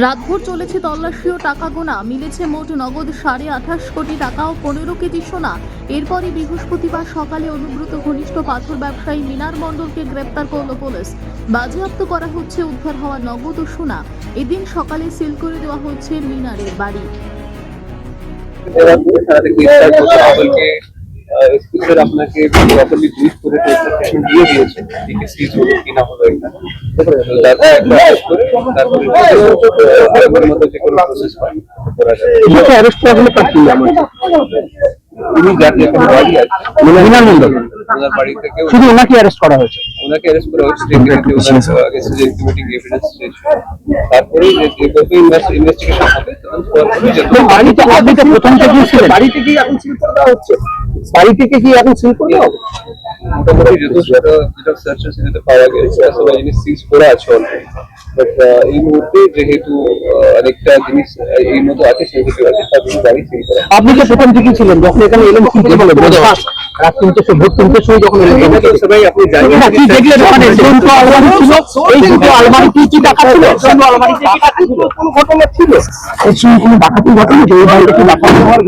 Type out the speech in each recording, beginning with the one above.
রাতভর চলেছে তল্লাশি ও টাকা গোনা। মিলেছে মোট নগদ 28.5 কোটি টাকা ও 15 কেজি সোনা। এরপরই বৃহস্পতিবার সকালে অনুব্রত ঘনিষ্ঠ পাথর ব্যবসায়ী মিনার মণ্ডলকে গ্রেপ্তার করল পুলিশ। বাজেয়াপ্ত করা হচ্ছে উদ্ধার হওয়া নগদ ও সোনা। এদিন সকালে সিল করে দেওয়া হচ্ছে মিনারের বাড়ি। স্পিকার আপনাকে প্রপারলি ব্রিফ করে প্রেজেন্টেশন দিয়ে দিয়েছে কি সিজ হলো কি না হলো এটা তারপরে মতো যে কোনো প্রসেস করা যাবে। এটা অ্যারেস্ট করা হলে তার কি আমার উনি যাতে কোনো বাড়ি আছে মিনার মণ্ডল ওনার বাড়ি থেকে শুধু ওনাকে অ্যারেস্ট করা হয়েছে। ওনাকে অ্যারেস্ট করা হয়েছে ওনার আগেস্টে যে ইনক্রিমিনেটিং এভিডেন্স তারপরে যে ইনভেস্টিগেশন হবে তখন বাড়িতে আপনি তো প্রথম থেকে ছিলেন বাড়িতে কি এখন সিল করে দেওয়া হচ্ছে বাড়ি থেকে কি এখন সিল করে দেওয়া হবে মোটামুটি যেটা সার্চেস সেটা পাওয়া গেছে আসলে জিনিস সিজ করা আছে অলরেডি বাট এই মুহূর্তে যেহেতু অনেকটা জিনিস এই মতো আছে সেহেতু আছে তার বাড়ি সিল করা। আপনি যে প্রথম থেকে ছিলেন যখন এখানে এলেন কি বলে রাত 3:30 সময় যখন এলেন সবাই আপনি জানেন কি দেখলেন ওখানে দুটো আলমারি ছিল এই দুটো আলমারি কি টাকা ছিল দুটো আলমারি টাকা ছিল কোন ঘটনা ছিল এই সময় কোনো ডাকাতি ঘটনা যে এই বাড়িতে কি ডাকাতি হওয়ার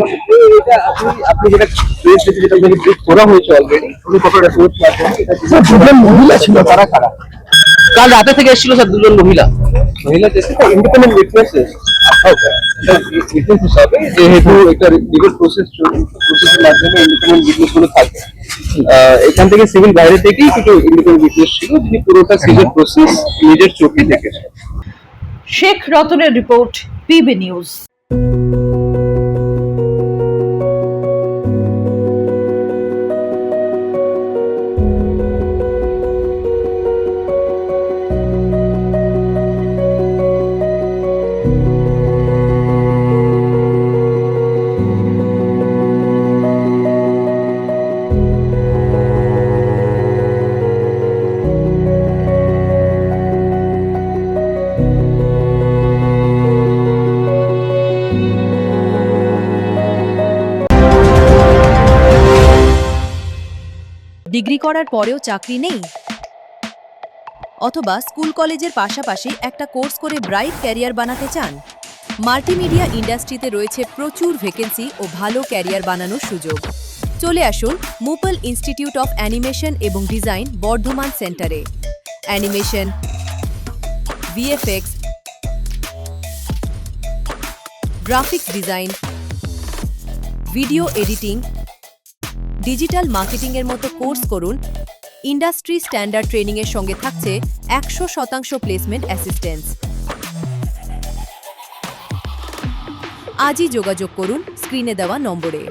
এটা আপনি যেটা যেটা ব্রিফ করা হয়েছে অলরেডি উনি কতটা সোর্স পাচ্ছেন এটা দুজন মহিলা ছিল তারা কারা কাল রাতে থেকে এসেছিল স্যার দুজন মহিলা যেসে ইন্ডিপেন্ডেন্ট উইটনেসেস উইটনেস হিসাবে যেহেতু একটা লিগাল প্রসেস চলছে প্রসেসের মাধ্যমে ইন্ডিপেন্ডেন্ট উইটনেস গুলো থাকে এখান থেকে সিভিল বাইরে থেকেই কিছু ইন্ডিপেন্ডেন্ট উইটনেস ছিল যিনি পুরোটা সিজের প্রসেস নিজের চোখে দেখেছেন। শেখ রতনের রিপোর্ট, পিবি নিউজ। ডিগ্রি করার পরেও চাকরি নেই, অথবা স্কুল কলেজের পাশাপাশি একটা কোর্স করে ব্রাইট ক্যারিয়ার বানাতে চান? মাল্টিমিডিয়া ইন্ডাস্ট্রিতে রয়েছে প্রচুর ভ্যাকেন্সি ও ভালো ক্যারিয়ার বানানোর সুযোগ। চলে আসুন মুপল ইনস্টিটিউট অফ অ্যানিমেশন এবং ডিজাইন বর্ধমান সেন্টারে। Animation, VFX, graphics design, video editing, digital marketing এর মতো কোর্স করুন। ইন্ডাস্ট্রি স্ট্যান্ডার্ড ট্রেনিং এর সঙ্গে থাকছে 100% প্লেসমেন্ট অ্যাসিস্ট্যান্স। আজই যোগাযোগ করুন স্ক্রিনে দেওয়া নম্বরে।